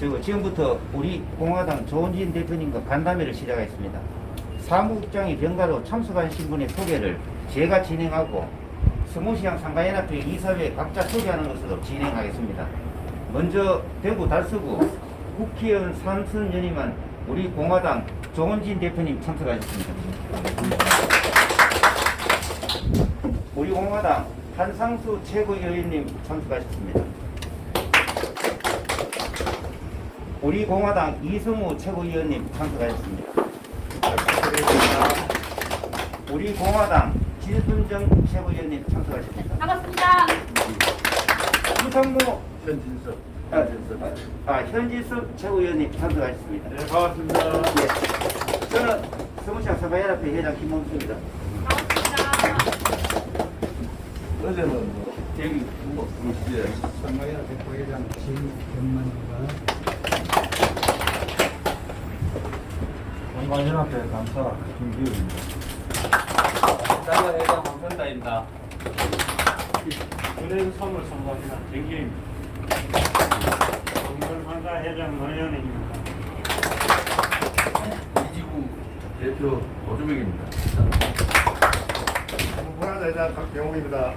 지금부터 우리 공화당 조은진 대표님과 간담회를 시작하겠습니다. 사무국장이 병가로 참석하신 분의 소개를 제가 진행하고 서무시장 상가연합회 이사회 각자 소개하는 것으로 진행하겠습니다. 먼저 대구 달서구 국회의원 삼선 연임한 우리 공화당 조은진 대표님 참석하셨습니다. 우리 공화당 한상수 최고위원님 참석하셨습니다. 우리 공화당 이성우 최고위원님 참석하셨습니다. 우리 공화당 진순정 최고위원님 참석하셨습니다. 반갑습니다. 이성무 현진섭. 현지섭 최고위원님 참석하셨습니다. 네, 반갑습니다. 네. 저는 서무시장 사과연합회 회장 김범수입니다. 반갑습니다. 어제는 대기 무시에 상가연합회 부회장 김경만입니다. 공관연합회 감사 김기훈입니다. 상가회장 황선다입니다. 은행 선물 선거합니다. 정기입니다. 동물상가 회장 노현입니다. 이지구 대표 오주백입니다. 공부하자 박병욱입니다.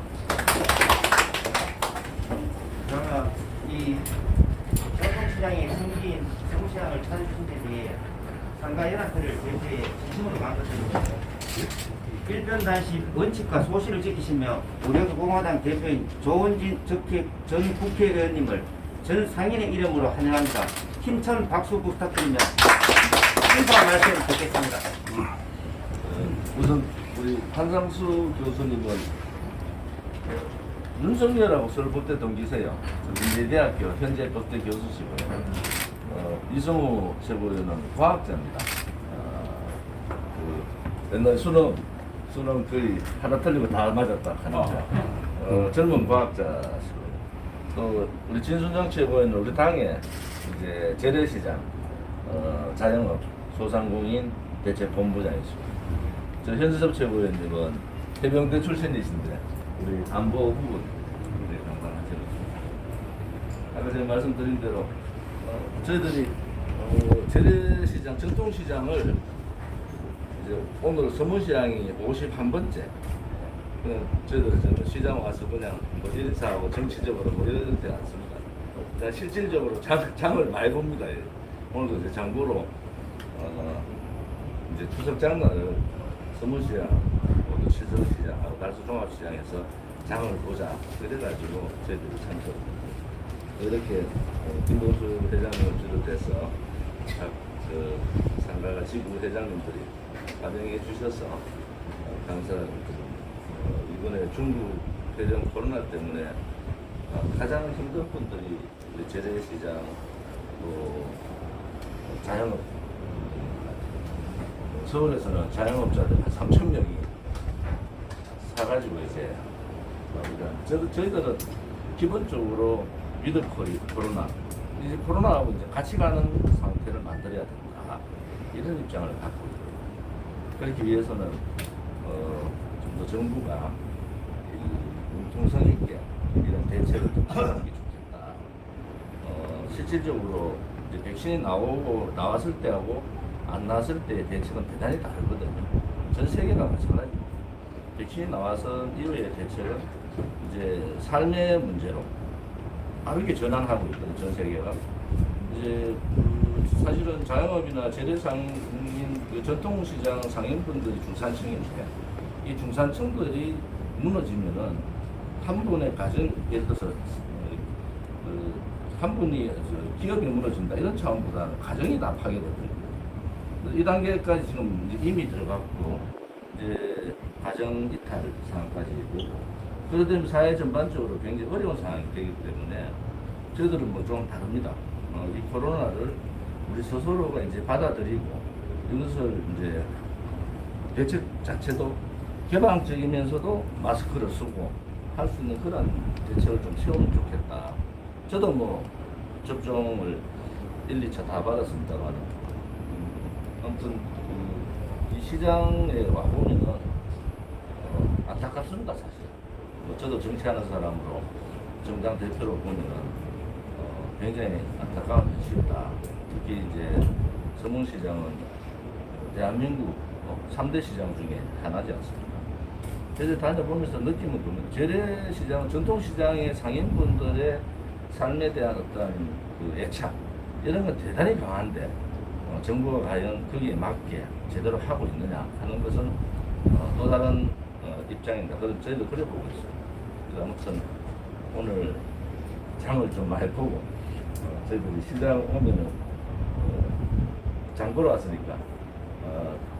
그러면 이 전통시장의 승기인 서무시장을 찾아주신 데 대해 상가연합회를 대표에 진심으로 감사드립니다. 일편단심 원칙과 소신을 지키시며 우리 공화당 대표인 조은진 전 국회의원님을 전 상인의 이름으로 환영합니다. 힘찬 박수 부탁드리며 인사 말씀 듣겠습니다. 우선 우리 한상수 교수님은 윤석열하고 서울 법대 동기세요. 민대대학교 현재 법대 교수시고요. 이성우 최고위원은 과학자입니다. 옛날 수능 거의 하나 틀리고 다 맞았다 하는 젊은 과학자시고, 또 우리 진순정 최고위원은 우리 당의 이제 재래시장 자영업 소상공인 대책본부장이시고, 저 현지섭 최고위원님은 해병대 출신이신데 우리 안보 부분 굉장히 담당하시거든요. 아까 제가 말씀드린 대로 저희들이 재래시장 전통시장을 이제 오늘 서무시장이 51번째. 저희들 시장 와서 그냥 뭐 인사하고 정치적으로 뭐 이런 데 않습니다. 그냥 실질적으로 장을 많이 봅니다. 오늘도 이제 장보러 이제 추석 장날을 서무시장, 오늘 실성시장하고 달서종합시장에서 장을 보자. 그래가지고 저희들이 참석. 이렇게 김동수 회장님을 비롯해서 각 상가 지구 회장님들이 환영해 주셔서 감사드립니다. 이번에 중국 대전 코로나 때문에 가장 힘든 분들이 우리 재래시장, 또 자영업, 서울에서는 자영업자들 한 3,000명이 사가지고 이제 저희들은 기본적으로 미들콜이 코로나, 이제 코로나하고 이제 같이 가는 상태를 만들어야 된다, 이런 입장을 갖고 있거든요. 그렇기 위해서는 좀 더 정부가 융통성 있게 이런 대책을 좀 취하는 게 좋겠다. 실질적으로 이제 백신이 나왔을 때하고 안 나왔을 때의 대책은 대단히 다르거든요. 전 세계가 마찬가지입니다. 백신이 나와서 이후의 대책은 이제 삶의 문제로 빠르게 전환하고 있거든요. 전 세계가. 이제 사실은 자영업이나 재래상인 전통시장 상인분들이 중산층인데, 이 중산층들이 무너지면은 한 분의 가정, 예를 들어서 한 분이 기업이 무너진다 이런 차원보다는 가정이 다 파괴되거든요. 이 단계까지 지금 이미 들어갔고, 이제 가정 이탈 상황까지 있고, 그러다 보면 사회 전반적으로 굉장히 어려운 상황이 되기 때문에 저희들은 뭐 좀 다릅니다. 이 코로나를 우리 스스로가 이제 받아들이고, 이것을 이제 대책 자체도 개방적이면서도 마스크를 쓰고 할 수 있는 그런 대책을 좀 세우면 좋겠다. 저도 뭐 접종을 1, 2차 다 받았습니다만, 아무튼 이 시장에 와보면은 안타깝습니다, 사실. 뭐 저도 정치하는 사람으로 정당 대표로 보면은 굉장히 안타까운 현실이다. 특히 이제 서문시장은 대한민국 3대 시장 중에 하나지 않습니까? 그래서 다녀보면서 느낌은 보면 재래시장, 전통시장의 상인분들의 삶에 대한 어떤 그 애착 이런 건 대단히 강한데 정부가 과연 거기에 맞게 제대로 하고 있느냐 하는 것은 또 다른 입장입니다. 그래서 저희도 그래 보고 있어요. 그래서 아무튼 오늘 장을 좀 많이 보고 저희들이 시장 오면은 장 보러 왔으니까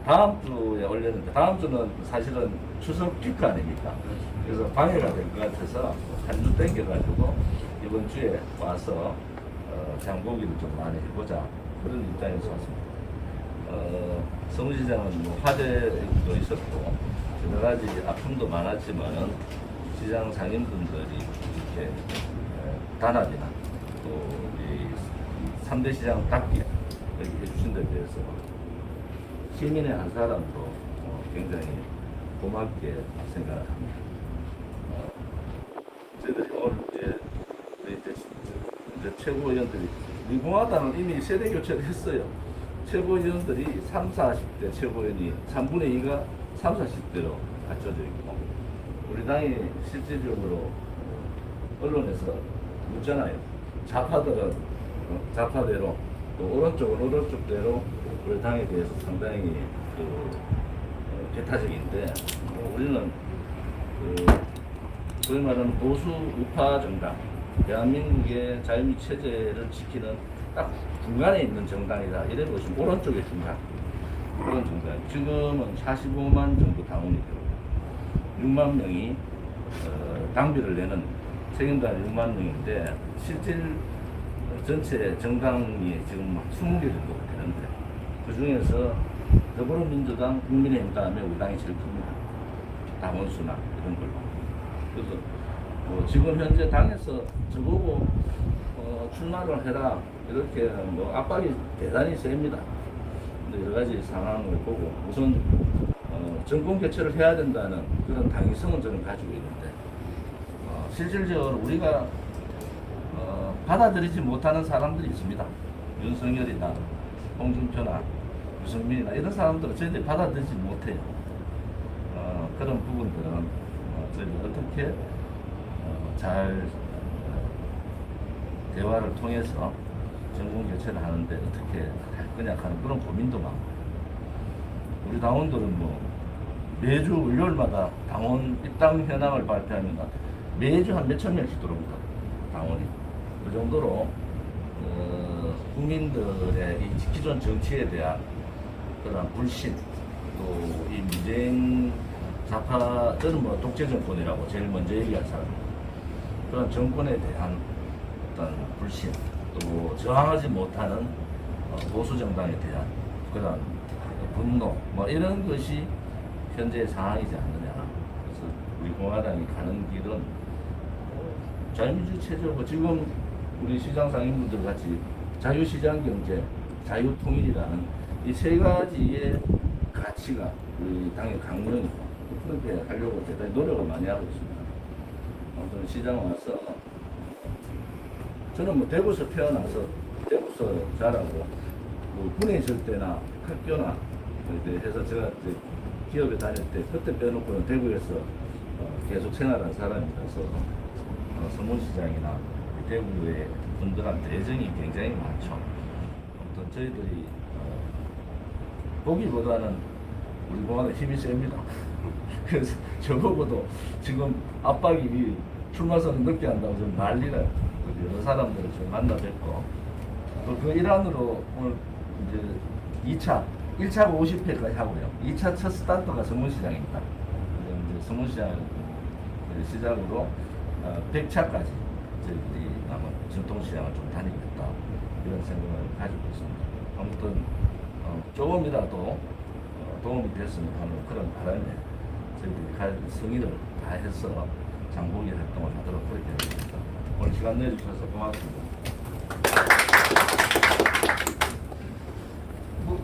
다음 주에 올렸는데 다음 주는 사실은 추석 피크 아닙니까? 그래서 방해가 될 것 같아서 한 주 땡겨가지고 이번 주에 와서 장보기를 좀 많이 해보자 그런 입장에서 왔습니다. 서문시장은 뭐 화재도 있었고 여러 가지 아픔도 많았지만 시장 상인분들이 이렇게 단합이나 또 우리 3대 시장답게 이렇게 해주신 데 대해서 시민의 한 사람도 굉장히 고맙게 생각을 합니다. 저희들이 오늘 이제 최고위원들이 우리 공화당은 이미 세대 교체를 했어요. 최고위원들이 30, 40대 최고위원이 3분의 2가 30, 40대로 갖춰져 있고 우리 당이 실질적으로 언론에서 묻잖아요. 좌파들은 좌파대로 또 오른쪽은 오른쪽대로 우리 당에 대해서 상당히 배타적인데 우리는 소위 말하는 보수 우파 정당 대한민국의 자유민주 체제를 지키는 딱 중간에 있는 정당이다. 이래 보시면 오른쪽의 중간 그런 정당. 지금은 45만 정도 당원이 되고 6만 명이 당비를 내는 책임자는 6만 명인데 실질 전체 정당이 지금 20개 정도 되는데 그 중에서 더불어민주당, 국민의힘 다음에 우리 당이 제일 큽니다. 당원수나 이런 걸로. 그래서 지금 현재 당에서 저보고 출마를 해라 이렇게 압박이 대단히 셉니다. 근데 여러 가지 상황을 보고 우선 정권 교체를 해야 된다는 그런 당위성은 저는 가지고 있는데 실질적으로 우리가 받아들이지 못하는 사람들이 있습니다. 윤석열이나 홍준표나 유승민이나 이런 사람들은 저희들이 받아들이지 못해요. 그런 부분들은 저희들이 어떻게 잘 대화를 통해서 정권 교체를 하는데 어떻게 할 거냐 하는 그런 고민도 많고 우리 당원들은 매주 월요일마다 당원 입당 현황을 발표하면 매주 한 몇천 명씩 들어옵니다. 당원이. 그 정도로 국민들의 이 기존 정치에 대한 그런 불신 또 이 미쟁 좌파 저는 독재 정권이라고 제일 먼저 얘기할 사람입니다. 그런 정권에 대한 어떤 불신 또 저항하지 못하는 보수 정당에 대한 그런 분노 이런 것이 현재의 상황이지 않느냐. 그래서 우리 공화당이 가는 길은 자유민주 체제고 지금 우리 시장 상인분들 같이 자유시장 경제, 자유통일이라는 이 세 가지의 가치가 우리 당의 강령이고 그렇게 하려고 대단히 노력을 많이 하고 있습니다. 아무튼 시장 와서 저는 대구에서 태어나서 대구에서 자라고 군에 있을 때나 학교나 해서 제가 기업에 다닐 때 그때 빼놓고는 대구에서 계속 생활한 사람이라서 서문시장이나 대구의 분들한테 애정이 굉장히 많죠. 아무튼 저희들이 보기보다는 우리 공화당 힘이 셉니다. 그래서 저보고도 지금 압박이 출마선을 늦게 한다고 좀 난리가 여러 사람들을 좀 만나 뵙고 또 그 일환으로 오늘 이제 1차 50회까지 하고요. 2차 첫 스타트가 서문시장입니다. 이제 서문시장 시작으로 100차까지 저희들이 남은 전통시장을 좀 다니겠다 이런 생각을 가지고 있습니다. 아무튼 조금이라도 도움이 됐으면 하는 그런 바람에 저희들이 성의를 다해서 장보기 활동을 하도록 그렇게 하겠습니다. 오늘 시간 내주셔서 고맙습니다.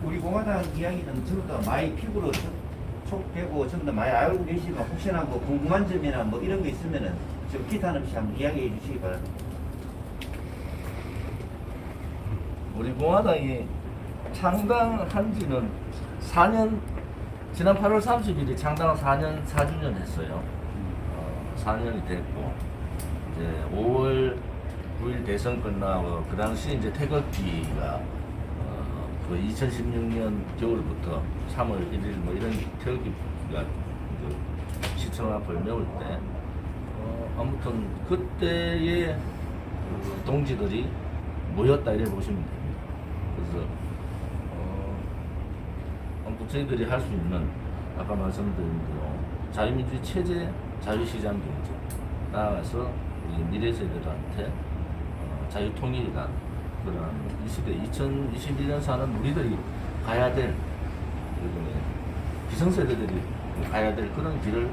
우리 공화당 이야기는 전부 다 많이 피부로 촉되고 전부 다 많이 알고 계시면 혹시나 궁금한 점이나 이런 거 있으면은 좀 기탄 없이 한번 이야기해 주시기 바랍니다. 우리 공화당이 창당한 지는 4년, 지난 8월 30일이 창당 4년 4주년 했어요. 4년이 됐고, 이제 5월 9일 대선 끝나고, 그 당시 이제 태극기가, 그 2016년 겨울부터 3월 1일 뭐 이런 태극기가 그 시청 앞을 메울 때, 아무튼 그때의 그 동지들이 모였다 이래 보시면 됩니다. 그래서 아무튼 저희들이 할 수 있는 아까 말씀드린 대로 자유민주주의 체제, 자유시장 경제 나아가서 우리 미래 세대들한테 자유통일이란 그런 이 시대 2021년 사는 우리들이 가야 될 기성세대들이 가야 될 그런 길을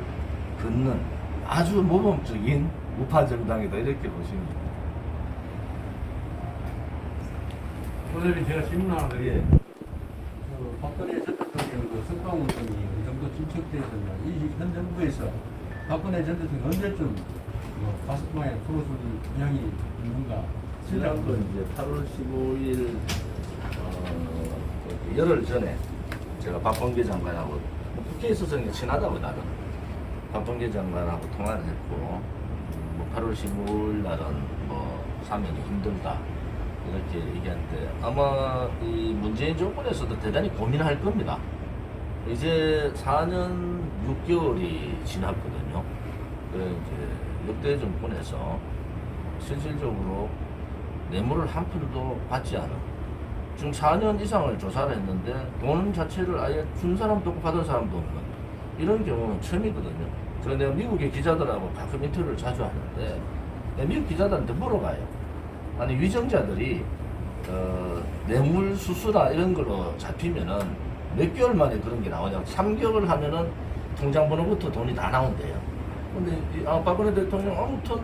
걷는 아주 모범적인 우파 정당이다 이렇게 보시면 됩니다. 오늘 제가 질문 하나 드릴게요. 예. 그 박근혜 전 대통령 그 석방운동이 어느 정도 진척되어 있었나? 이 현 정부에서 박근혜 전 대통령 언제쯤 가슴방에 풀어줄 의향이 있는가? 지난 건 이제 8월 15일 열흘 전에 제가 박범계 장관하고 국회에서 정말 친하다고 나는 박범계 장관하고 통화를 했고 뭐 8월 15일 날은 뭐 사면이 힘들다 이렇게 얘기하는데 아마 이 문재인 정권에서도 대단히 고민할 겁니다. 이제 4년 6개월이 지났거든요. 그래 이제 역대 정권에서 실질적으로 뇌물을 한 푼도 받지 않은 지금 4년 이상을 조사를 했는데 돈 자체를 아예 준 사람도 없고 받은 사람도 없는 이런 경우는 처음이거든요. 내가 미국의 기자들하고 가끔 인터뷰를 자주 하는데 미국 기자들한테 물어봐요. 아니 위정자들이 뇌물 수수나 이런 걸로 잡히면은 몇 개월 만에 그런 게 나오냐고 3개월 하면은 통장 번호부터 돈이 다 나온대요. 근데 박근혜 대통령 아무튼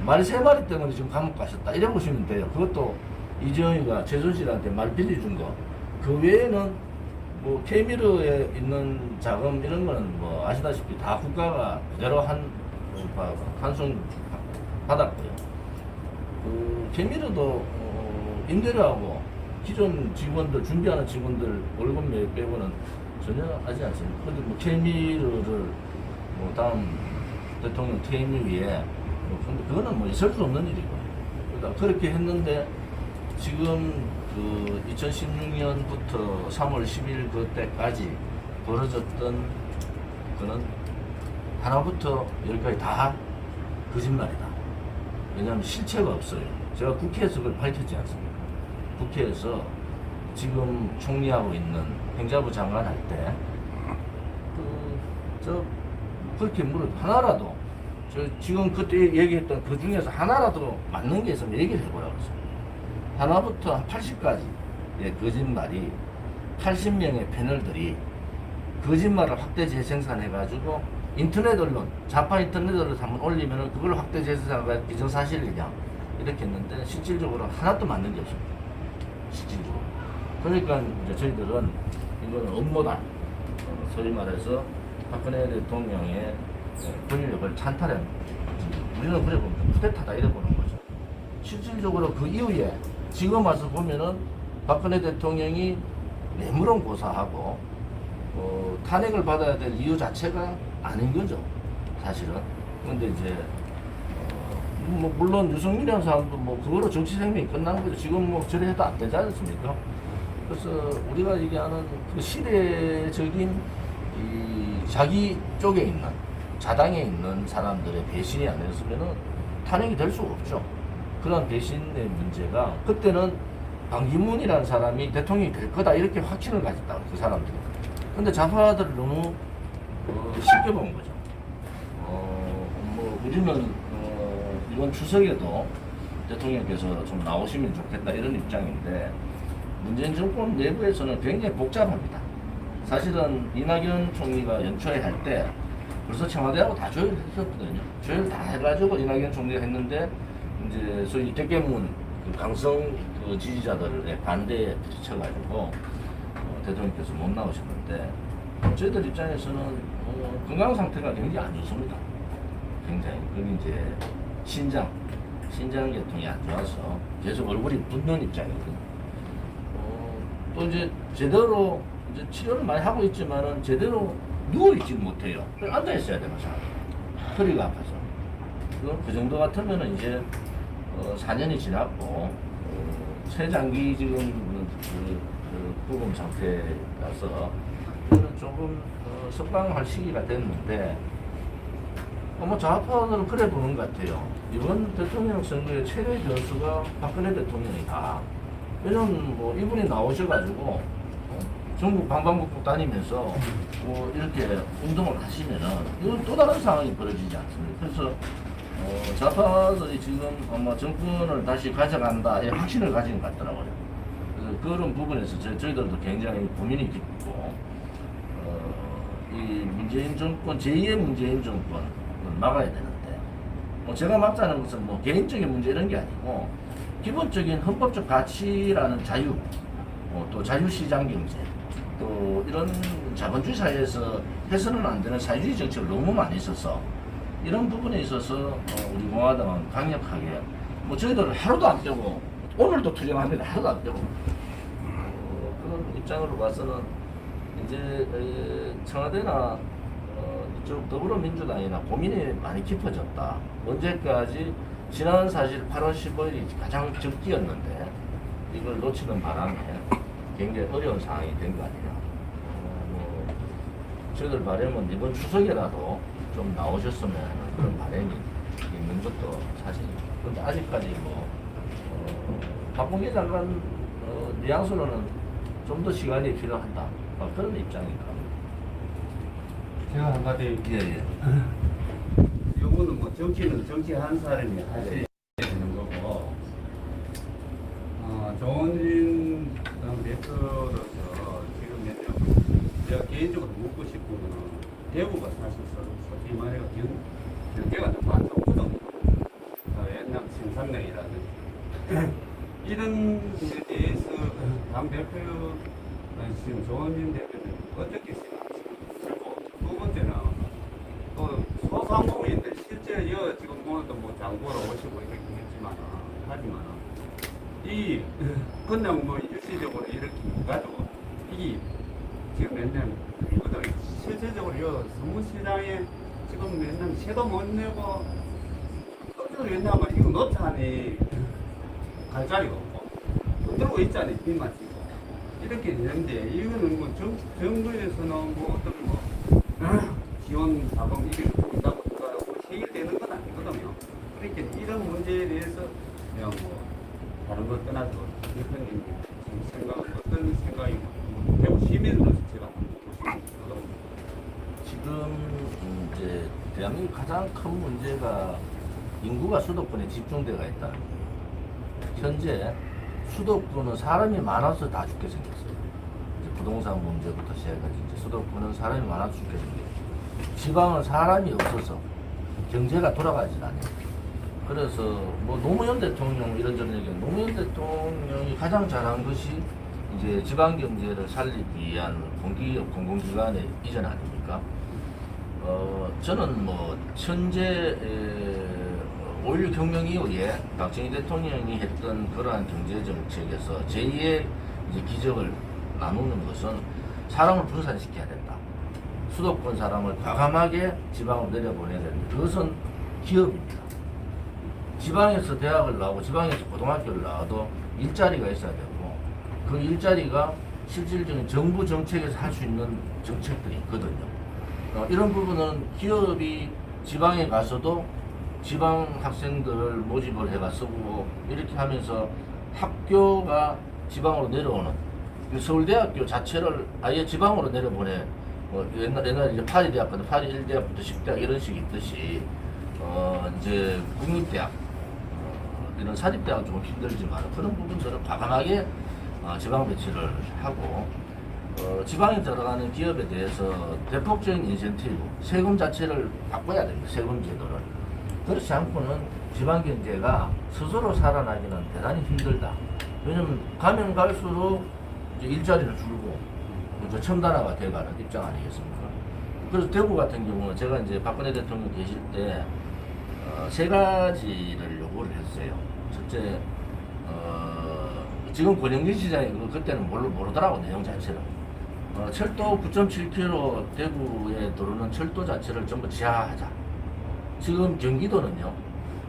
말이 3마리 때문에 지금 감옥 가셨다 이래 보시면 돼요. 그것도 이재용이가 최순실한테 말 빌려준 거. 그 외에는 뭐 K미르에 있는 자금 이런 거는 뭐 아시다시피 다 국가가 그대로 한손 받았고요. 그 K미르도 임대료 하고 기존 직원들 준비하는 직원들 월급 몇 빼고는 전혀 하지 않습니다. 근데 뭐 K미르를 뭐 다음 대통령 퇴임 이후에 근데 그거는 뭐 있을 수 없는 일이고. 그러니까 그렇게 했는데 지금 그 2016년부터 3월 10일 그때까지 벌어졌던 그는 하나부터 열까지 다 거짓말이다. 왜냐하면 실체가 없어요. 제가 국회에서 그걸 밝혔지 않습니까? 국회에서 지금 총리하고 있는 행자부 장관 할 때 그렇게 물어 하나라도 지금 그때 얘기했던 그 중에서 하나라도 맞는 게 있으면 얘기를 해보라고 했어요. 하나부터 한 80까지의 거짓말이 80명의 패널들이 거짓말을 확대 재생산해가지고 인터넷 언론, 좌파 인터넷 언론 한번 올리면은 그걸 확대 재생산해가 기정사실이냐 이렇게 했는데 실질적으로 하나도 맞는 게 없습니다. 실질적으로. 그러니까 이제 저희들은 이거는 업무다. 소위 말해서 박근혜 대통령의 권력을 찬탈한 우리는 그래 봅니다. 쿠데타다 이래 보는 거죠. 실질적으로 그 이후에 지금 와서 보면은 박근혜 대통령이 뇌물은 고사하고 탄핵을 받아야 될 이유 자체가 아닌 거죠. 사실은. 근데 이제 뭐 물론 유승민이라는 사람도 뭐 그거로 정치 생명이 끝난 거죠. 지금 뭐 저래 해도 안 되지 않습니까? 그래서 우리가 얘기하는 그 시대적인 이 자기 쪽에 있는 자당에 있는 사람들의 배신이 아니었으면은 탄핵이 될 수가 없죠. 그런 배신의 문제가 그때는 반기문이라는 사람이 대통령이 될 거다 이렇게 확신을 가졌다고 그 사람들이. 근데 좌파들을 너무 쉽게 본 거죠. 뭐 우리는 이번 추석에도 대통령께서 좀 나오시면 좋겠다 이런 입장인데 문재인 정권 내부에서는 굉장히 복잡합니다. 사실은 이낙연 총리가 연초에 할 때 벌써 청와대하고 다 조율을 했었거든요. 조율 다 해가지고 이낙연 총리가 했는데 이제 소위 대깨문 그 강성 그 지지자들의 반대에 부딪혀가지고 대통령께서 못 나오셨는데 저희들 입장에서는 건강 상태가 굉장히 안 좋습니다. 굉장히. 그게 이제 신장 계통이 안 좋아서 계속 얼굴이 붓는 입장이거든요. 또 이제 제대로 이제 치료를 많이 하고 있지만은 제대로 누워 있지 못해요. 앉아 있어야 되는 상황. 허리가 아파서. 그 정도 같으면은 이제 4년이 지났고 최장기 지금 부검 상태라서 저는 조금 석방할 시기가 됐는데 뭐 좌파들은 그래 보는 것 같아요. 이번 대통령 선거의 최대 변수가 박근혜 대통령이다. 왜냐면 뭐 이분이 나오셔가지고 전국 방방곡곡 다니면서 뭐 이렇게 운동을 하시면은 이건 또 다른 상황이 벌어지지 않습니까? 그래서 좌파들이 지금 아마 정권을 다시 가져간다 이 확신을 가진 것 같더라고요. 그래서 그런 부분에서 저희들도 굉장히 고민이 깊고 이 문재인 정권 제2의 문재인 정권을 막아야 되는데 뭐 제가 막자는 것은 뭐 개인적인 문제 이런 게 아니고 기본적인 헌법적 가치라는 자유, 또 자유시장 경제, 또 이런 자본주의 사회에서 해서는 안 되는 사회주의 정책을 너무 많이 써서 이런 부분에 있어서 우리 공화당은 강력하게 뭐 저희들 하루도 안 빼고 오늘도 투쟁합니다. 하루도 안 빼고 그런 입장으로 봐서는 이제 청와대나 이쪽 더불어민주당이나 고민이 많이 깊어졌다. 언제까지 지난 사실 8월 15일이 가장 적기였는데 이걸 놓치는 바람에 굉장히 어려운 상황이 된 거 아니냐. 뭐 저희들 바람은 이번 추석에라도 좀 나오셨으면 그런 바람이 있는 것도 사실입니다. 그런데 아직까지 박봉계 장관 뉘앙스로는 좀 더 시간이 필요하다. 그런 입장입니다. 제가 한마디 예. 요거는 뭐 정치는 정치한 사람이 하셔야 되는 거고, 조원진 대표로서 지금 제가 개인적으로 묻고 싶은 거는 대구가 사실 솔직히 말해서 경계가 너무 안 좋거든요. 옛날 신산령이라든지 이런 데 대해서 당 대표 지금 조원진 대표는 어떻게 생각하시고, 두 번째는 또 소상공인들 실제 지금 오늘도 뭐 장보러 오시고 이렇게 하지만 이 그냥 뭐 일시적으로 이렇게 가지고 이게 지금 맨날 이거들 실질적으로 이 서무시장에 지금 맨날 세도 못 내고 또 왜냐면 이거 놓자니 갈 자리가 없고 들고 있잖아요. 빚만 지고 이렇게 되는데 이거는 뭐 정부에서는 뭐 어떤 뭐 지원 자금 이게 있다고 해결되는 건 아니거든요. 그러니까 이런 문제에 대해서 그냥 뭐 다른 것 떠나서 대표님 생각은 어떤 생각이고 대구 시민으로서 제가 보시거든요. 지금 이제 대한민국 가장 큰 문제가 인구가 수도권에 집중되어 있다는 거예요. 현재 수도권은 사람이 많아서 다 죽게 생겼어요. 이제 부동산 문제부터 시작해서 이제 수도권은 사람이 많아서 죽게 생겼어요. 지방은 사람이 없어서 경제가 돌아가지 않아요. 그래서 뭐 노무현 대통령 이런저런 얘기는 노무현 대통령이 가장 잘한 것이 이제 지방 경제를 살리기 위한 공기업 공공기관의 이전 아닙니까? 저는 뭐 현재 5.16 혁명 이후에 박정희 대통령이 했던 그러한 경제 정책에서 제2의 이제 기적을 나누는 것은 사람을 분산시켜야 된다. 수도권 사람을 과감하게 지방으로 내려보내야 되는데 그것은 기업입니다. 지방에서 대학을 나오고 지방에서 고등학교를 나와도 일자리가 있어야 되고 그 일자리가 실질적인 정부 정책에서 할 수 있는 정책들이 있거든요. 이런 부분은 기업이 지방에 가서도 지방 학생들을 모집을 해가 쓰고 이렇게 하면서 학교가 지방으로 내려오는 서울대학교 자체를 아예 지방으로 내려보내 옛날에 이제 파리대학부터 파리 1대학부터 10대학 이런 식이 있듯이 이제 국립대학 이런 사립대학은 조금 힘들지만 그런 부분들은 과감하게 지방 배치를 하고 지방에 들어가는 기업에 대해서 대폭적인 인센티브 세금 자체를 바꿔야 됩니다. 세금 제도를. 그렇지 않고는 지방 경제가 스스로 살아나기는 대단히 힘들다. 왜냐면 가면 갈수록 이제 일자리를 줄고 이제 첨단화가 돼가는 입장 아니겠습니까? 그래서 대구 같은 경우는 제가 이제 박근혜 대통령 계실 때 세 가지를 그걸 했어요. 첫째, 지금 권영진 시장이 그때는 모르더라고, 내용 자체를. 철도 9.7km 대구에 들어오는 철도 자체를 전부 지하하자. 지금 경기도는요,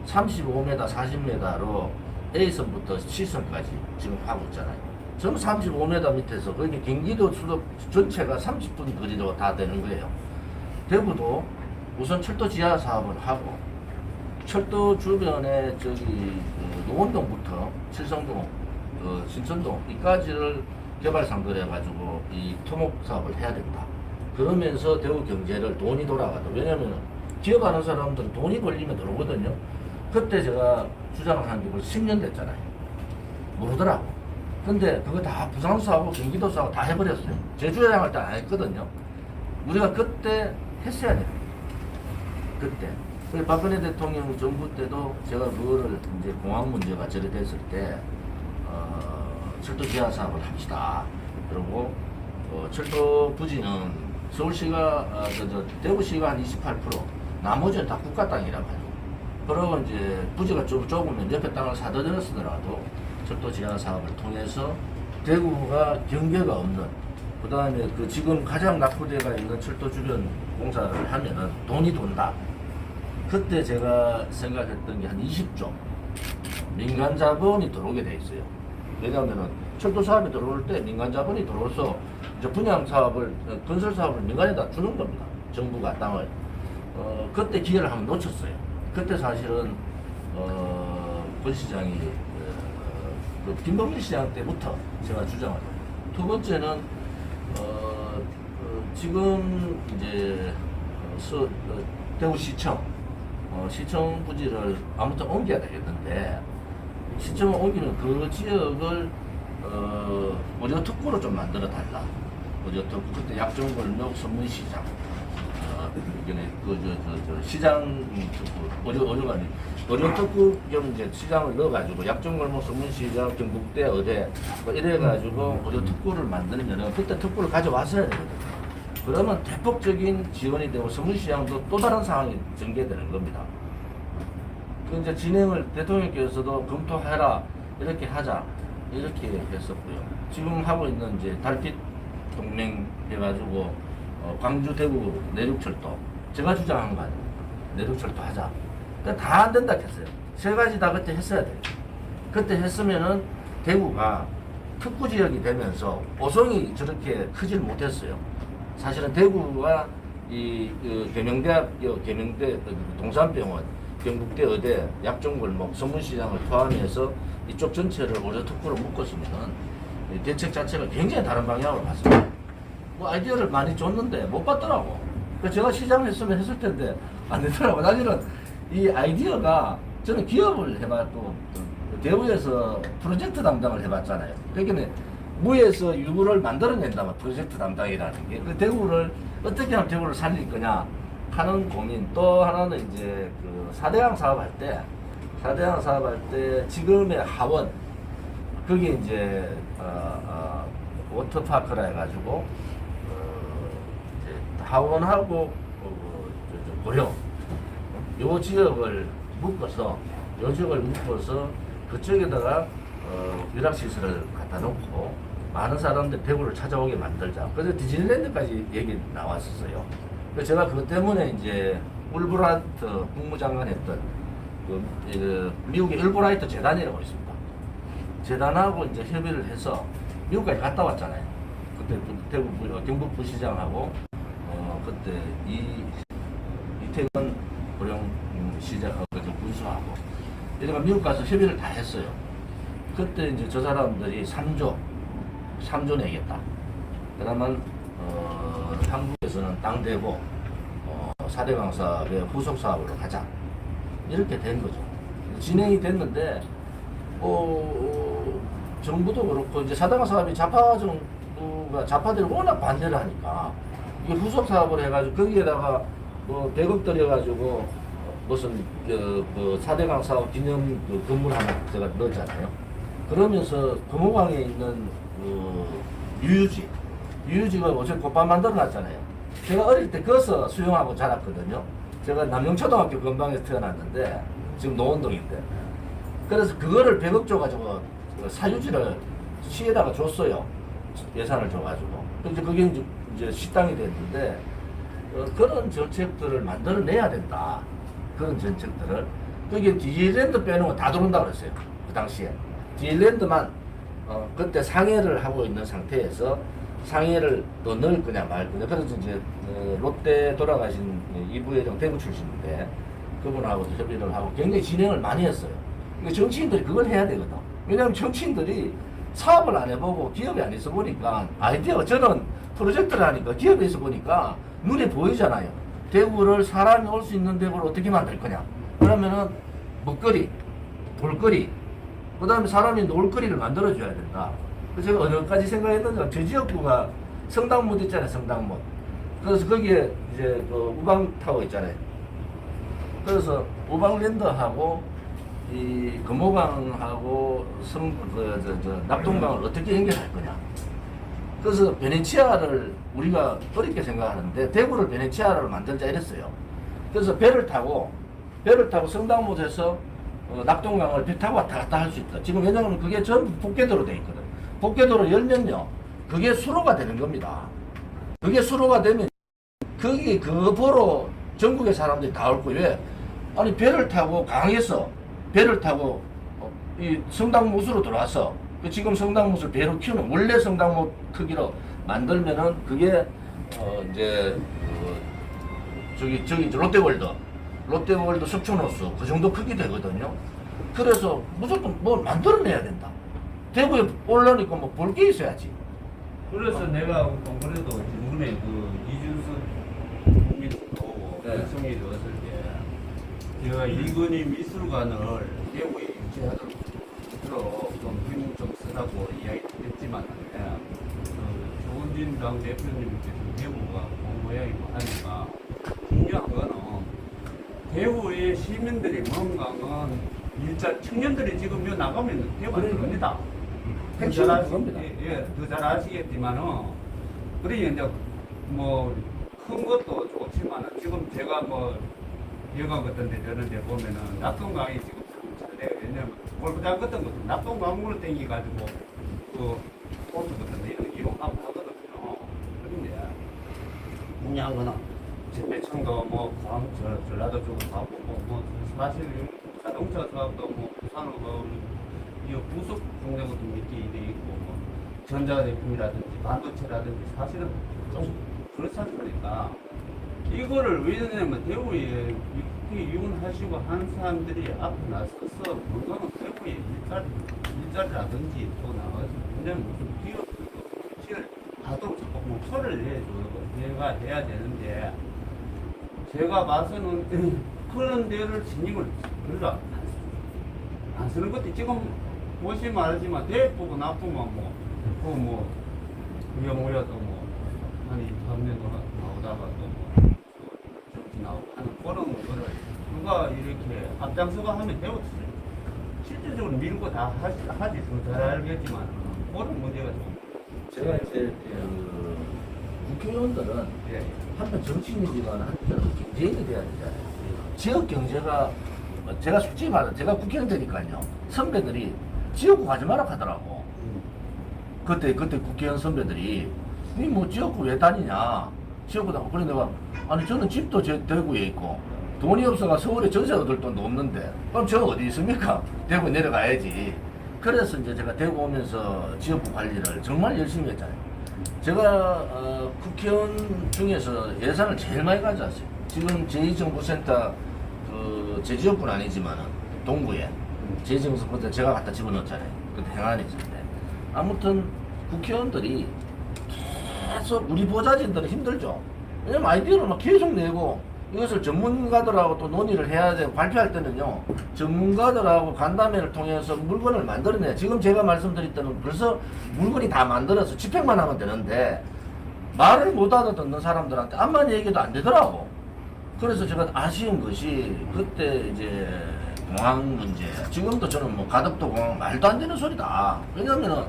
35m, 40m로 A선부터 C선까지 지금 하고 있잖아요. 전부 35m 밑에서 거기 경기도 수도 전체가 30분 거리로 다 되는 거예요. 대구도 우선 철도 지하 사업을 하고 철도 주변에 저기 노원동부터 칠성동, 신천동 이까지를 개발 상도를 해가지고 이 토목 사업을 해야 된다. 그러면서 대구 경제를 돈이 돌아가다. 왜냐면 기업하는 사람들은 돈이 벌리면 들어오거든요. 그때 제가 주장을 한 게 벌써 10년 됐잖아요. 모르더라고. 근데 그거 다 부산수하고 경기도수하고 다 해버렸어요. 제주여행 할 때 안 했거든요. 우리가 그때 했어야 돼요. 그때. 그래서 박근혜 대통령 정부 때도 제가 그거를 이제 공항 문제가 처리됐을 때, 철도 지하 사업을 합시다. 그리고, 철도 부지는 서울시가, 대구시가 한 28%, 나머지는 다 국가 땅이라 가지고. 그러고 이제 부지가 좀 좁으면 옆에 땅을 사들였으더라도 철도 지하 사업을 통해서 대구가 경계가 없는, 그 다음에 그 지금 가장 낙후되가 있는 철도 주변 공사를 하면은 돈이 돈다. 그때 제가 생각했던 게 한 20조 민간 자본이 들어오게 돼 있어요. 왜냐하면은 철도 사업이 들어올 때 민간 자본이 들어와서 이제 분양 사업을, 건설 사업을 민간에다 주는 겁니다. 정부가 땅을. 그때 기회를 한번 놓쳤어요. 그때 사실은 권 시장이 그 김범민 시장 때부터 제가 주장하죠. 두 번째는 지금 이제 대구시청 시청 부지를 아무튼 옮겨야 되겠는데 시청을 옮기면 그 지역을 의료 특구로 좀 만들어 달라. 의료 특구 그때 약정골목 선문시장 시장 특구 의료 특구 겸 이제 시장을 넣어가지고 약정골목 선문시장 경북대 의대 뭐 이래가지고 의료 특구를 만들면은 그때 특구를 가져왔어야 되거든요. 그러면 대폭적인 지원이 되고 선문시장도 또 다른 상황이 전개되는 겁니다. 그 이제 진행을 대통령께서도 검토해라 이렇게 하자 이렇게 했었고요. 지금 하고 있는 이제 달빛 동맹 해가지고 광주 대구 내륙철도 제가 주장한 거 아니에요. 내륙철도 하자. 그러니까 다 안 된다 했어요. 세 가지 다 그때 했어야 돼요. 그때 했으면은 대구가 특구 지역이 되면서 오송이 저렇게 크질 못했어요. 사실은 대구가 그 계명대학교, 계명대, 동산병원, 경북대 의대, 약정골목, 선문시장을 포함해서 이쪽 전체를 의료 특구로 묶었으면은 대책 자체가 굉장히 다른 방향으로 갔습니다. 뭐 아이디어를 많이 줬는데 못 받더라고. 그래서 제가 시장 했으면 했을 텐데 안 되더라고. 사실은 이 아이디어가 저는 기업을 해봤고 대구에서 프로젝트 담당을 해봤잖아요. 그러니까 무에서 유구를 만들어낸다면 프로젝트 담당이라는 게 그 대구를 어떻게 하면 대구를 살릴 거냐 하는 고민. 또 하나는 이제 그 4대강 사업할 때 지금의 하원 그게 이제 워터파크라 해가지고 이제 하원하고 고려 요 지역을 묶어서 그쪽에다가 위락시설을 갖다 놓고 많은 사람들 대구를 찾아오게 만들자. 그래서 디즈니랜드까지 얘기 나왔었어요. 그래서 제가 그것 때문에 이제 울브라이트 국무장관 했던 그 미국의 울브라이트 재단이라고 있습니다. 재단하고 이제 협의를 해서 미국까지 갔다 왔잖아요. 그때 대구 경북부시장하고 그때 이태원 고령 시장하고 군수하고 이래가 미국 가서 협의를 다 했어요. 그때 이제 저 사람들이 3조 내겠다. 그러면 한국에서는 땅 대고 4대강 사업의 후속 사업으로 가자. 이렇게 된 거죠. 진행이 됐는데 정부도 그렇고 이제 4대강 사업이 좌파들이 워낙 반대를 하니까 이게 후속 사업을 해가지고 거기에다가 대급 들여가지고 무슨 그 4대강 사업 기념 건물 하나 제가 넣었잖아요. 그러면서 금호강에 있는 유유지가 어차피 곧밥 만들어 놨잖아요. 제가 어릴 때 거기서 수영하고 자랐거든요. 제가 남영초등학교 근방에서 태어났는데 지금 노원동인데 그래서 그거를 100억 줘가지고 그 사유지를 시에다가 줬어요. 예산을 줘가지고. 이제 그게 이제 식당이 됐는데 그런 정책들을 만들어내야 된다. 그런 정책들을. 그게 디즈니랜드 빼는 거 다 들어온다고 그랬어요. 그 당시에. 디즈니랜드만 그때 상해를 하고 있는 상태에서 상해를 또 넣을 거냐 말 거냐. 그래서 이제 롯데 돌아가신 이 부회장 대구 출신인데 그분하고 협의를 하고 굉장히 진행을 많이 했어요. 근데 정치인들이 그걸 해야 되거든. 왜냐하면 정치인들이 사업을 안 해보고 기업에 안 있어 보니까 아이디어가 저는 프로젝트를 하니까 기업에 있어 보니까 눈에 보이잖아요. 대구를 사람이 올 수 있는 대구를 어떻게 만들 거냐. 그러면은 먹거리, 볼거리, 그 다음에 사람이 놀거리를 만들어줘야 된다. 그래서 제가 어느 까지 생각했는지 저 지역구가 성당못 있잖아요. 성당못. 그래서 거기에 이제 그 우방타워 있잖아요. 그래서 우방랜드하고 이 금호강하고 납동강을 어떻게 연결할 거냐. 그래서 베네치아를 우리가 어렵게 생각하는데 대구를 베네치아를 만들자 이랬어요. 그래서 배를 타고 성당못에서 납동강을 배 타고 왔다 갔다 할 수 있다. 지금 왜냐하면 그게 전부 복개도로 돼 있거든. 복개도로 열면요, 그게 수로가 되는 겁니다. 그게 수로가 되면 거기 그거 보러 전국의 사람들이 다 올 거예요. 왜? 아니 배를 타고 강에서 배를 타고 이 성당못으로 들어와서 지금 성당못을 배로 키우는 원래 성당못 크기로 만들면은 그게 이제 저기 롯데월드 석촌호수 그 정도 크기 되거든요. 그래서 무조건 뭘 만들어내야 된다. 대구에 올라니까 뭐 볼 게 있어야지. 그래서 내가 그래도 지난번에 그 이준석 국민도 네. 대통령이 왔을 때 제가 이건희 미술관을 대구에 유치하도록 좀 쓰라고 이야기했지만 조은진 당 대표님께서 대구가 모양이 하니까 중요한 거는 대구의 시민들이 뭔가는 청년들이 지금 여 나가면 대구가 됩니다. 핵심은 그겁니다. 더 잘 아시겠지만은, 그러니 이제 뭐, 큰 것도 좋지만은, 지금 제가 뭐, 여관 같은 데 저런 데 보면은, 낙동강이 지금 잘 돼요. 왜냐면, 골프장 같은 것도 낙동강물을 땡겨가지고, 그, 코스 같은 데 이런 이용하고 하거든요. 그런데, 중요한 거는, 재배청도 뭐, 전라도 쪽으로 가고, 뭐, 사실, 자동차 사업도 뭐, 부산으로 가고, 이 부속 공장도 몇 개 돼 있고, 뭐 전자제품이라든지 반도체라든지 사실은 좀 그렇지 않습니까? 이거를 왜냐면 대구에 이혼하시고 하는 사람들이 앞에 나서서 물건은 대구에 일자리라든지 또 나가서 그냥 무슨 기업 정치를 하도록 자꾸 목소리를 내가 해야 되는데 제가 봐서는 그런 데를 진입을 별로 안 쓰는 것도 지금 보시면 알지만 대부분 나쁘면 그게 뭐야 또 한 3년 동안 나오다가 또 정치 나오고 하는 그런 거를 누가 이렇게 앞장서가 하면 되었어요. 실질적으로 밀고 다 하지 잘 알겠지만 그런 문제가 좀 제가 이제 국회의원들은 예. 한편 정치인이지만 한편 경제인이 돼야 되잖아요. 지역 경제가 제가 솔직히 말해 제가 국회의원 되니까요. 선배들이 지역구 가지 마라 하더라고. 그때 국회의원 선배들이 니 뭐 지역구 왜 다니냐. 지역구 다니고. 그래 내가 아니 저는 집도 제 대구에 있고 돈이 없어가 서울에 전세 얻을 돈도 없는데 그럼 저 어디 있습니까? 대구 내려가야지. 그래서 이제 제가 대구 오면서 지역구 관리를 정말 열심히 했잖아요. 제가 국회의원 중에서 예산을 제일 많이 가져왔어요. 지금 제2정부센터 제 지역구는 아니지만은 동구에 제2정부센터 제가 갖다 집어넣었잖아요. 그때 행안에 있을 때. 아무튼 국회의원들이 계속 우리 보좌진들은 힘들죠. 왜냐면 아이디어를 막 계속 내고 이것을 전문가들하고 또 논의를 해야 되고 발표할 때는요 전문가들하고 간담회를 통해서 물건을 만들어내요. 지금 제가 말씀드릴 때는 벌써 물건이 다 만들어서 집행만 하면 되는데 말을 못 알아듣는 사람들한테 암만 얘기도 안 되더라고. 그래서 제가 아쉬운 것이 그때 이제 공항 문제, 지금도 저는 뭐 가덕도 공항 말도 안 되는 소리다. 왜냐면은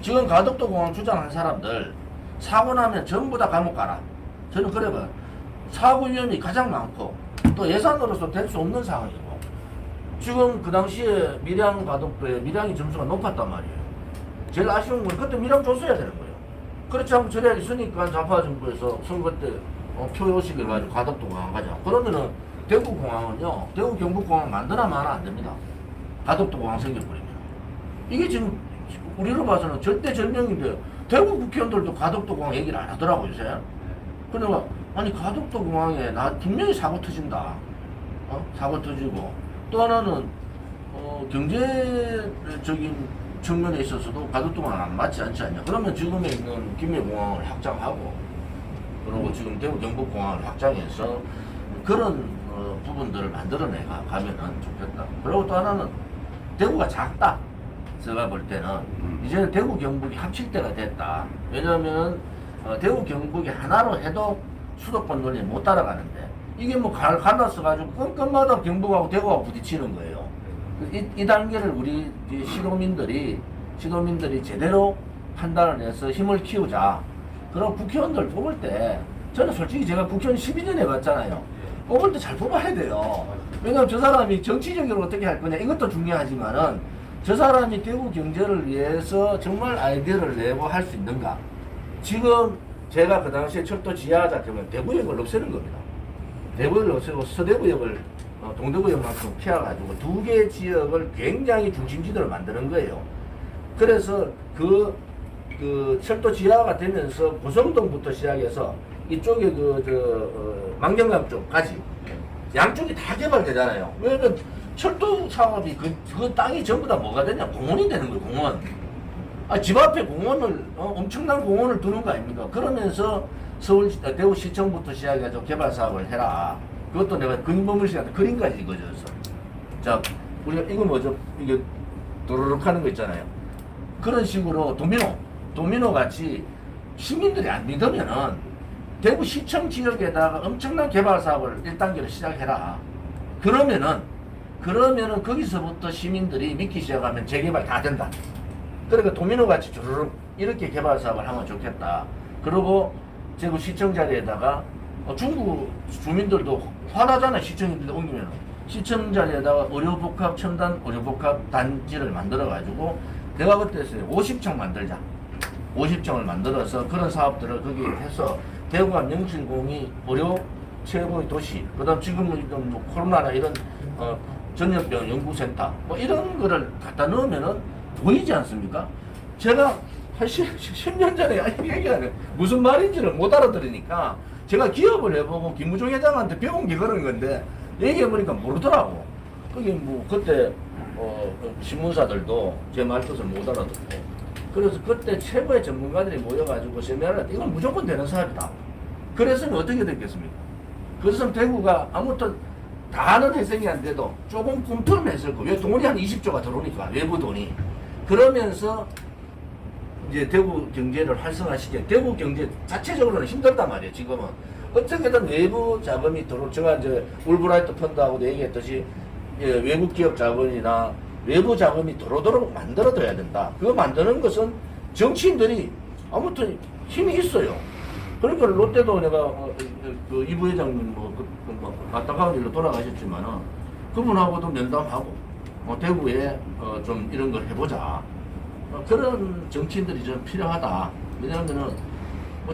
지금 가덕도 공항 주장한 사람들 사고 나면 전부 다 감옥 가라. 저는 그래봐요. 사고 위험이 가장 많고 또 예산으로서 될 수 없는 상황이고 지금 그 당시에 밀양 가덕도에 밀양이 점수가 높았단 말이에요. 제일 아쉬운 건 그때 밀양 줬어야 되는 거예요. 그렇지 않고 저래야 있으니까 좌파 정부에서 선거 때 표요식을 가지고 가덕도 공항 가자. 그러면은 대구 공항은요, 대구 경북 공항 만드나 마나 안 됩니다. 가덕도 공항 생겨버리면. 이게 지금 우리로 봐서는 절대절명인데 대구 국회의원들도 가덕도 공항 얘기를 안 하더라고요, 요새. 그러니까 아니 가덕도 공항에 나 분명히 사고 터진다. 사고 터지고 또 하나는 경제적인 측면에 있어서도 가덕도 공항 안 맞지 않지 않냐. 그러면 지금에 있는 김해공항을 확장하고 그리고 지금 대구 경북 공항을 확장해서 그런 부분들을 만들어내 가면은 좋겠다. 그리고 또 하나는 대구가 작다. 제가 볼 때는 이제는 대구 경북이 합칠 때가 됐다. 왜냐하면 대구 경북이 하나로 해도 수도권 논리 못 따라가는데 이게 뭐 갈라서 가지고 끈끈마다 경북하고 대구하고 부딪히는 거예요. 이 단계를 우리 시도민들이 제대로 판단을 해서 힘을 키우자. 그럼 국회의원들 뽑을 때 저는 솔직히 제가 국회의원 12년 해봤잖아요. 뽑을 때 잘 뽑아야 돼요. 왜냐하면 저 사람이 정치적으로 어떻게 할 거냐 이것도 중요하지만은 저 사람이 대구 경제를 위해서 정말 아이디어를 내고 할 수 있는가. 지금 제가 그 당시에 철도 지하자 때문에 대구역을 없애는 겁니다. 대구역을 없애고 서대구역을 동대구역만큼 피워가지고 두 개의 지역을 굉장히 중심지대로 만드는 거예요. 그래서 그 철도 지하가 되면서 고성동부터 시작해서 이쪽에 망경강 쪽까지 양쪽이 다 개발되잖아요. 왜냐면 철도 사업이 그 땅이 전부 다 뭐가 되냐? 공원이 되는 거예요, 공원. 집 앞에 공원을, 엄청난 공원을 두는 거 아닙니까? 그러면서 대구시청부터 시작해서 개발 사업을 해라. 그것도 내가 근본물 씨한테 그림까지 그려줬어. 자, 우리가 이거 뭐죠? 이게 도로록 하는 거 있잖아요. 그런 식으로 도미노 같이 시민들이 안 믿으면은 대구시청 지역에다가 엄청난 개발 사업을 1단계로 시작해라. 그러면은 거기서부터 시민들이 믿기 시작하면 재개발 다 된다. 그러니까 도미노 같이 주르륵 이렇게 개발 사업을 하면 좋겠다. 그리고 대구 시청 자리에다가 중구 주민들도 화나잖아요. 시청인들 옮기면 시청 자리에다가 의료복합 첨단 의료복합 단지를 만들어 가지고 내가 그때 했어요. 50층 만들자. 50층을 만들어서 그런 사업들을 거기 해서 대구가 명실공히 의료 최고의 도시. 그다음 지금은 뭐 코로나나 이런 전염병 연구센터 뭐 이런 거를 갖다 넣으면은 보이지 않습니까? 제가 한 10년 전에 얘기하는 무슨 말인지를 못 알아들으니까 제가 기업을 해보고 김무종 회장한테 배운 게 그런 건데 얘기해보니까 모르더라고. 그게 뭐 그때 신문사들도 제 말뜻을 못 알아듣고 그래서 그때 최고의 전문가들이 모여가지고 세미나를 했다. 이건 무조건 되는 사업이다. 그랬으면 어떻게 됐겠습니까? 그래서 대구가 아무튼 다는 회생이 안 돼도 조금 꿈틀은 했을 거예요. 돈이 한 20조가 들어오니까 외부 돈이. 그러면서 이제 대구 경제를 활성화시켜. 대구 경제 자체적으로는 힘들단 말이에요. 지금은 어떻게든 외부 자금이 제가 이제 울브라이트 펀드하고도 얘기했듯이 외국 기업 자금이나 외부 자금이 도로도록 만들어둬야 된다. 그거 만드는 것은 정치인들이 아무튼 힘이 있어요. 그러니까 롯데도 내가 이 부회장님 안타까운 일로 돌아가셨지만은 그분하고도 면담하고 대구에 좀 이런 걸 해보자. 그런 정치인들이 좀 필요하다. 왜냐하면은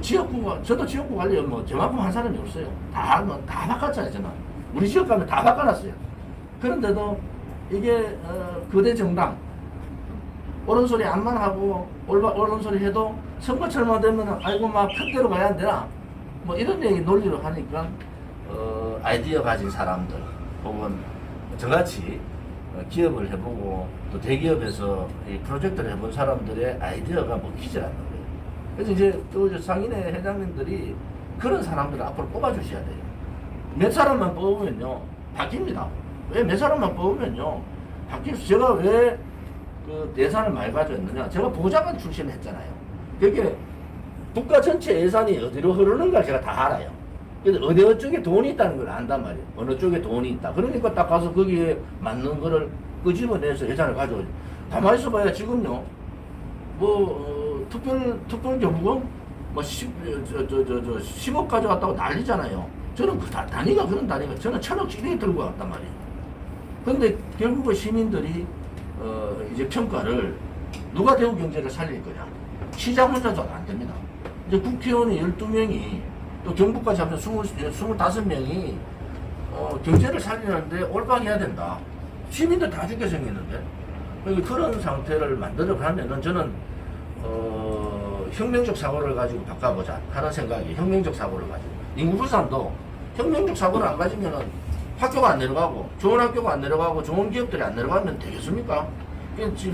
지역구가 저도 지역구 관리하면 저만큼 한 사람이 없어요. 다 바꿨잖아요. 저는 우리 지역 가면 다 바꿔놨어요. 그런데도 이게 거대 정당 옳은 소리 안만 하고 옳은 소리 해도 선거철만 되면 아이고 막 큰 데로 가야 안 되나 뭐 이런 얘기 논리로 하니까 아이디어 가진 사람들 혹은 저같이 기업을 해보고 또 대기업에서 이 프로젝트를 해본 사람들의 아이디어가 먹히질 않는 거예요. 그래서 이제 또 상인회 회장님들이 그런 사람들을 앞으로 뽑아주셔야 돼요. 몇 사람만 뽑으면요 바뀝니다. 왜 몇 사람만 뽑으면요 바뀌어서 제가 왜 그 예산을 많이 가져왔느냐. 제가 보좌관 출신을 했잖아요. 그게 국가 전체 예산이 어디로 흐르는가 제가 다 알아요. 그래서 어느 쪽에 돈이 있다는 걸 안단 말이에요. 어느 쪽에 돈이 있다. 그러니까 딱 가서 거기에 맞는 거를 끄집어내서 예산을 가져오죠. 가만히 있어봐야 지금요. 특별 교부금 10억 가져갔다고 난리잖아요. 저는 그 단위가 그런 단위가 저는 1,000억씩 이렇게 들고 왔단 말이에요. 근데 결국은 시민들이 이제 평가를 누가 대구 경제를 살릴 거냐. 시장 혼자도 안 됩니다. 이제 국회의원이 12명이 또 경북까지 하면 25명이 경제를 살리는데 올바해야 된다. 시민들 다 죽게 생겼는데. 그러니까 그런 상태를 만들어가면은 저는 혁명적 사고를 가지고 바꿔보자 하는 생각이 혁명적 사고를 가지고 인구분산도 혁명적 사고를 안 가지면은 학교가 안 내려가고 좋은 학교가 안 내려가고 좋은 기업들이 안 내려가면 되겠습니까?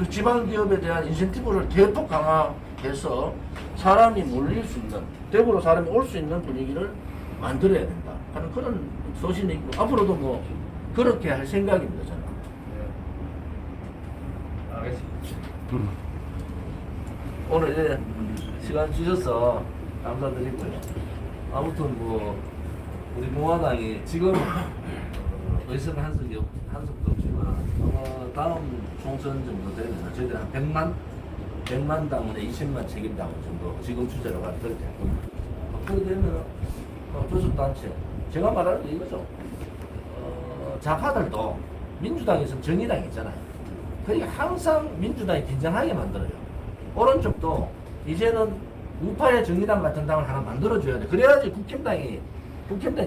지방 기업에 대한 인센티브를 대폭 강화해서 사람이 몰릴 수 있는 대구로 사람이 올 수 있는 분위기를 만들어야 된다 하는 그런 소신이 있고 앞으로도 뭐 그렇게 할 생각입니다 저는. 네. 알겠습니다. 오늘 이제 시간 주셔서 감사드리고요. 아무튼 뭐 우리 공화당이 지금 의석 한석도 없지만 다음 총선 정도 되면 저희들 한 100만 당원에 20만 책임당원 정도 지금 주제로 갈 그렇게 할 겁니다. 그렇게 되면 교섭단체 제가 말하는 게 이거죠. 좌파들도 민주당에 있으면 정의당이 있잖아요. 그러니까 항상 민주당이 긴장하게 만들어요. 오른쪽도 이제는 우파의 정의당 같은 당을 하나 만들어줘야 돼. 그래야지 국힘당이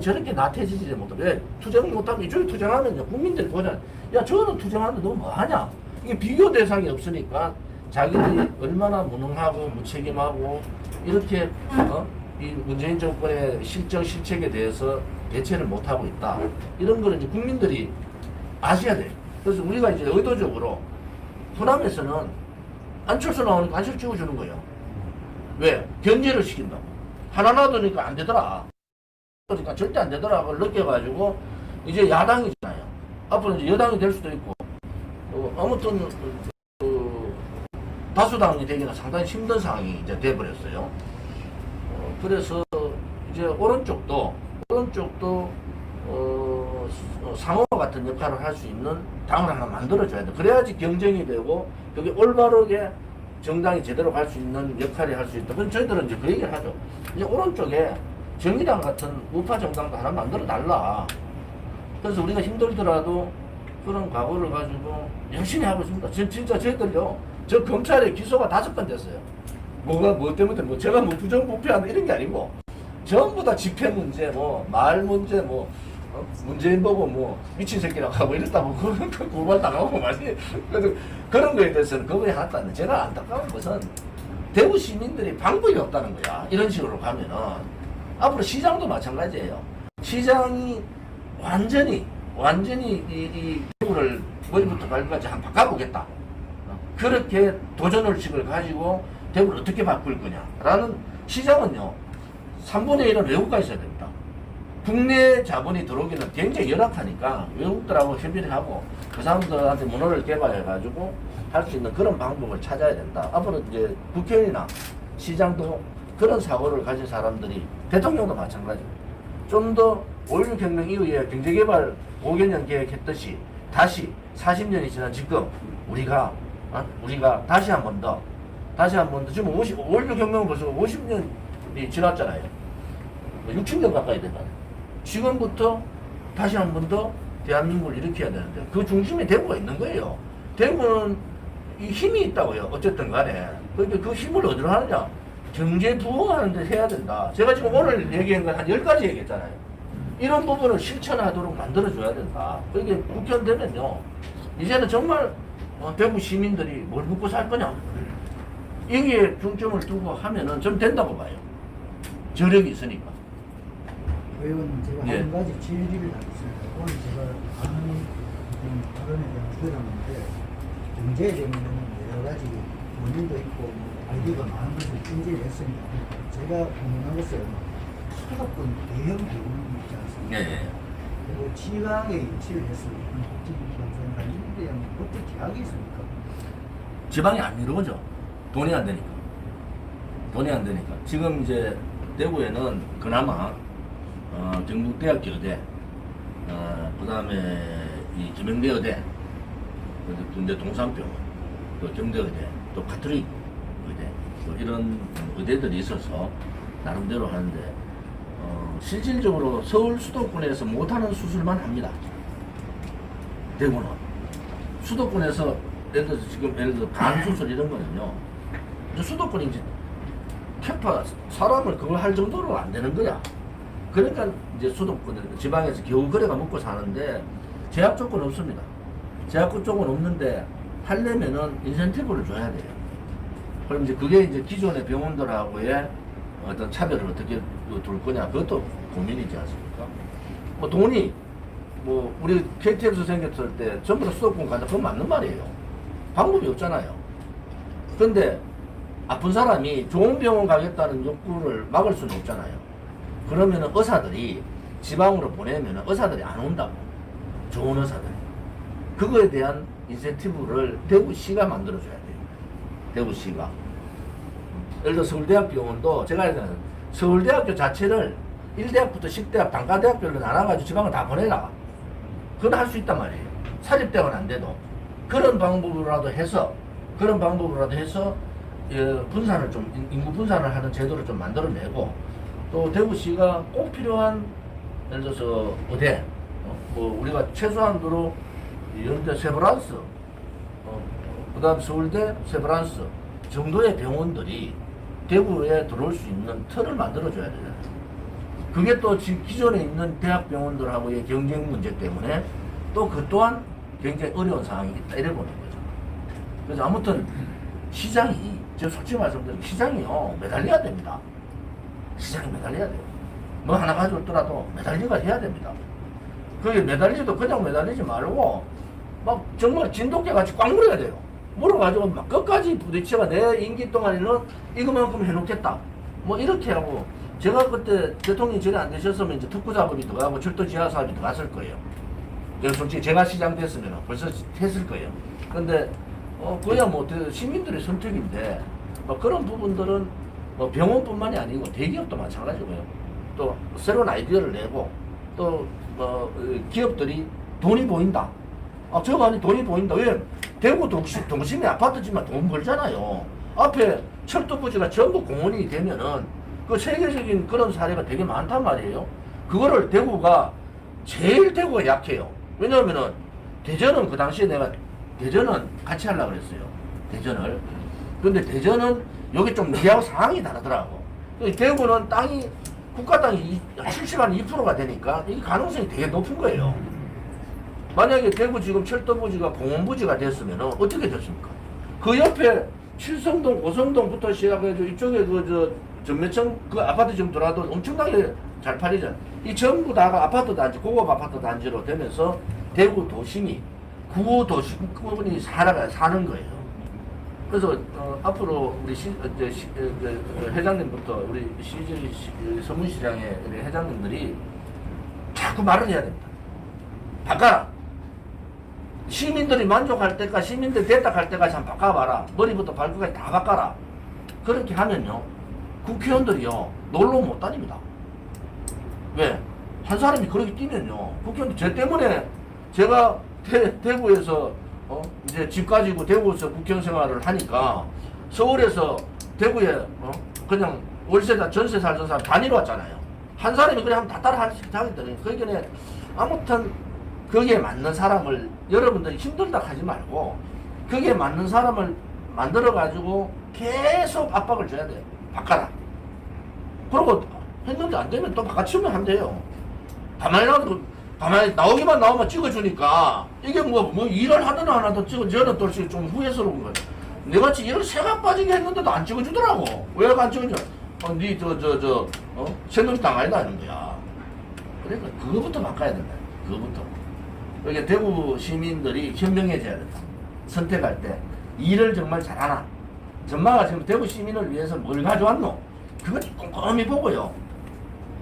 저렇게 나태해지지 못해. 왜? 투쟁 못하면 이쪽에 투쟁하면요. 국민들이 보잖아요. 야, 저는 투쟁하는데 너 뭐하냐? 이게 비교 대상이 없으니까 자기들이 얼마나 무능하고 무책임하고 이렇게 이 문재인 정권의 실책에 대해서 대처를 못하고 있다. 이런 거를 이제 국민들이 아셔야 돼요. 그래서 우리가 이제 의도적으로 호남에서는 안철수 나오니까 안철수 찍어주는 거예요. 왜? 견제를 시킨다고. 하나 놔두니까 안 되더라. 그러니까 절대 안 되더라. 그걸 느껴가지고 이제 야당이잖아요. 앞으로 이제 여당이 될 수도 있고 아무튼 다수당이 되기는 상당히 힘든 상황이 이제 돼버렸어요. 그래서 이제 오른쪽도 상호와 같은 역할을 할 수 있는 당을 하나 만들어줘야 돼. 그래야지 경쟁이 되고 여기 올바르게 정당이 제대로 갈 수 있는 역할을 할 수 있다. 그럼 저희들은 이제 그 얘기를 하죠. 이제 오른쪽에 정의당 같은 우파 정당도 하나 만들어 달라. 그래서 우리가 힘들더라도 그런 각오를 가지고 열심히 하고 있습니다. 진짜 저희들요. 저 검찰에 기소가 5번 됐어요. 뭐 때문에 뭐 제가 뭐 부정부패한다 이런 게 아니고 전부 다 집회 문제, 뭐 말 문제, 뭐 문재인 보고 뭐 미친 새끼라고 하고 이랬다 뭐 그런 거 고발 당하고 말이 그래서 그런 거에 대해서는 그거에 하나도 제가 안타까운 것은 대구 시민들이 방법이 없다는 거야. 이런 식으로 가면은 앞으로 시장도 마찬가지예요. 시장이 완전히 이 대구를 머리부터 발끝까지 한번 바꿔보겠다. 그렇게 도전의식을 가지고 대구를 어떻게 바꿀 거냐라는 시장은요 3분의 1은 외국가 있어야 됩니다. 국내 자본이 들어오기는 굉장히 열악하니까 외국들하고 협의를 하고 그 사람들한테 문호를 개발해가지고 할 수 있는 그런 방법을 찾아야 된다. 앞으로 이제 국회의원이나 시장도 그런 사고를 가진 사람들이 대통령도 마찬가지고 좀 더 5.16 혁명 이후에 경제개발 5개년 계획했듯이 다시 40년이 지난 지금 우리가 다시 한 번 더 지금 5.16 혁명은 벌써 50년이 지났잖아요. 60년 가까이 됐잖아요. 지금부터 다시 한 번 더 대한민국을 일으켜야 되는데 그 중심에 대구가 있는 거예요. 대구는 이 힘이 있다고요. 어쨌든 간에. 그러니까 그 힘을 어디로 하느냐. 경제 부흥하는 데 해야 된다. 제가 지금 오늘 얘기한 건 한 10가지 얘기했잖아요. 이런 부분을 실천하도록 만들어줘야 된다. 그러니까 국회의원 되면요. 이제는 정말 대구 시민들이 뭘 먹고 살 거냐. 여기에 중점을 두고 하면은 좀 된다고 봐요. 저력이 있으니까. 의원 제가 예. 한 가지 질의를 하겠습니다. 오늘 제가 많은 발언에 대한 들었는데 경제에 대한 여러 가지 원인도 있고 뭐 아이디어가 많은 것을 인지를 했습니다. 제가 궁금한 것은 수도권 대형 대구는 있지 않습니까? 예. 그리고 지방에 위치를 했을 때 국제기관상 관심에 대한 어떤 계약이 있습니까? 지방이 안 이루어져. 돈이 안 되니까. 지금 이제 대구에는 그나마 경북대학교대, 그 다음에 이 김영대의대, 군대 동산병원, 또 경대의대, 또 가톨릭 의대, 뭐 이런 의대들이 있어서 나름대로 하는데 실질적으로 서울 수도권에서 못하는 수술만 합니다. 대구는. 수도권에서 예를 들어서 지금 예를 들어 간수술 이런 거는요. 이제 수도권이 이제 캐파 사람을 그걸 할 정도로 안 되는 거야. 그러니까 이제 수도권 지방에서 겨우 거래가 먹고 사는데 제약 조건 없습니다. 제약 조건 없는데 하려면은 인센티브를 줘야 돼요. 그럼 이제 그게 이제 기존의 병원들하고의 어떤 차별을 어떻게 둘 거냐 그것도 고민이지 않습니까? 뭐 돈이 뭐 우리 KTX 생겼을 때 전부 다 수도권 가자 그건 맞는 말이에요. 방법이 없잖아요. 근데 아픈 사람이 좋은 병원 가겠다는 욕구를 막을 수는 없잖아요. 그러면은 의사들이 지방으로 보내면은 의사들이 안 온다고. 좋은 의사들이. 그거에 대한 인센티브를 대구시가 만들어줘야 돼요. 대구시가. 예를 들어 서울대학병원도 제가 알기로는 서울대학교 자체를 1대학부터 10대학 단과대학별로 나눠가지고 지방을 다 보내라. 그건 할 수 있단 말이에요. 사립대학은 안 돼도. 그런 방법으로라도 해서 분산을 좀 인구 분산을 하는 제도를 좀 만들어내고 또 대구시가 꼭 필요한 예를 들어서 의대 뭐 우리가 최소한도로 연대 세브란스 그다음 서울대 세브란스 정도의 병원들이 대구에 들어올 수 있는 틀을 만들어줘야 되잖아요. 그게 또 지금 기존에 있는 대학병원들하고의 경쟁 문제 때문에 또 그 또한 굉장히 어려운 상황이 있다 이래 보는 거죠. 그래서 아무튼 시장이 제가 솔직히 말씀드리면 시장이요 매달려야 됩니다. 시장이 매달려야 돼요. 뭐 하나 가져오더라도 매달리가 해야 됩니다. 그게 매달리도 그냥 매달리지 말고 막 정말 진돗개 같이 꽉 물어야 돼요. 물어가지고 막 끝까지 부딪혀가 내 임기 동안에는 이거만큼 해놓겠다. 뭐 이렇게 하고 제가 그때 대통령이 전에 안 되셨으면 이제 특구 작업이 들어가고 철도 지하 사업이 들어갔을 거예요. 솔직히 제가 시장 됐으면 벌써 했을 거예요. 근데 그야 뭐 시민들의 선택인데 뭐 그런 부분들은 뭐 병원뿐만이 아니고 대기업도 마찬가지고요. 또 새로운 아이디어를 내고 또 기업들이 돈이 보인다. 저거 아니 돈이 보인다. 왜? 대구 동심에 아파트지만 돈 벌잖아요. 앞에 철도 부지가 전부 공원이 되면은 그 세계적인 그런 사례가 되게 많단 말이에요. 그거를 대구가 약해요. 왜냐하면은 대전은 그 당시에 내가 대전은 같이 하려고 그랬어요. 대전을. 근데 대전은 여기 좀 얘기하고 상황이 다르더라고. 대구는 땅이 국가 땅이 70한 2%가 되니까 이 가능성이 되게 높은 거예요. 만약에 대구 지금 철도 부지가 공원 부지가 됐으면 어떻게 됐습니까? 그 옆에 칠성동, 고성동부터 시작해서 이쪽에 전매청 그 아파트 좀 들어와도 엄청나게 잘 팔리잖아. 이 전부 다가 아파트 단지, 고급 아파트 단지로 되면서 대구 도심이 구호 도심권이 사는 거예요. 그래서 앞으로 우리 회장님부터 우리 서문시장의 우리 회장님들이 자꾸 말을 해야 됩니다. 바꿔라. 시민들이 만족할 때까지 시민들 됐다 할 때까지 한번 바꿔봐라. 머리부터 발끝까지 다 바꿔라. 그렇게 하면요 국회의원들이요 놀러 못 다닙니다. 왜? 한 사람이 그렇게 뛰면요 국회의원들 저 때문에 제가 대구에서 이제 집 가지고 대구에서 국회의원 생활을 하니까 서울에서 대구에 그냥 월세다 전세 살던 사람 다 내려왔잖아요. 한 사람이 그래 하면 다 따라 하겠다니. 그러니까 아무튼 거기에 맞는 사람을 여러분들이 힘들다 하지 말고 거기에 맞는 사람을 만들어 가지고 계속 압박을 줘야 돼요. 바꿔라. 그러고 했는데 안 되면 또 바꿔치우면 안 돼요. 가만히 나오기만 나오면 찍어주니까 이게 뭐 일을 하든 안 하든 저는 또 좀 후회스러운 거예요. 내같이 일을 새가 빠지게 했는데도 안 찍어주더라고. 왜 안 찍어줘? 새누리당 아니다 이런 거야. 그러니까 그거부터 바꿔야 된다. 그거부터. 그러니까 대구 시민들이 현명해져야 된다. 선택할 때 일을 정말 잘하나. 전마가 지금 대구 시민을 위해서 뭘 가져왔노? 그거 꼼꼼히 보고요.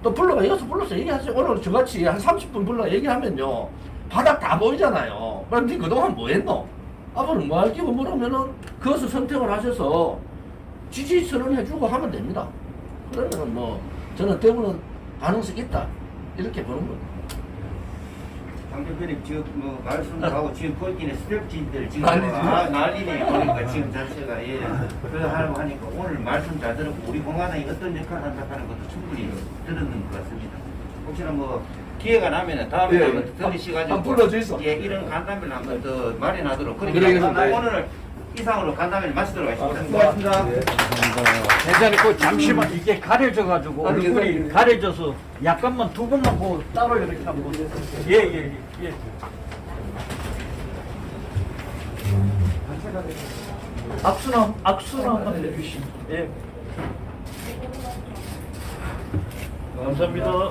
또 이어서 불러서 얘기하세요. 오늘 저같이 한 30분 불러 얘기하면요 바닥 다 보이잖아요. 그럼 니 그동안 뭐 했노? 앞으로 뭐 할 끼고 물으면은 그것을 선택을 하셔서 지지선을 해주고 하면 됩니다. 그러면은 뭐 저는 대구는 가능성이 있다 이렇게 보는 거예요. 강 대표님 지금 뭐 말씀도 하고 지금 보이기는 스텝진들 지금 난리네. 그러니까 지금 자체가 그래 하려고 하니까 오늘 말씀 잘 들었고 우리 공화당이 어떤 역할을 한다 하는 것도 충분히 들었는 것 같습니다. 혹시나 뭐 기회가 나면은 다음에 예, 예. 한번 들으시가지고 한번 불러주이소. 예, 이런 간담회를 한번 더 마련하도록 그렇게 그래, 하겠습니다. 그래. 오늘 이상으로 간담회를 마치도록 하겠습니다. 수고하셨습니다. 수고하셨습니다. 대전에 그 잠시만 이게 가려져가지고 아니, 얼굴이 괜찮아요. 가려져서 약간만 두 번만 보고 따로 이렇게 한번 예예예 예. 악수나 한번 해주시면 예. 감사합니다.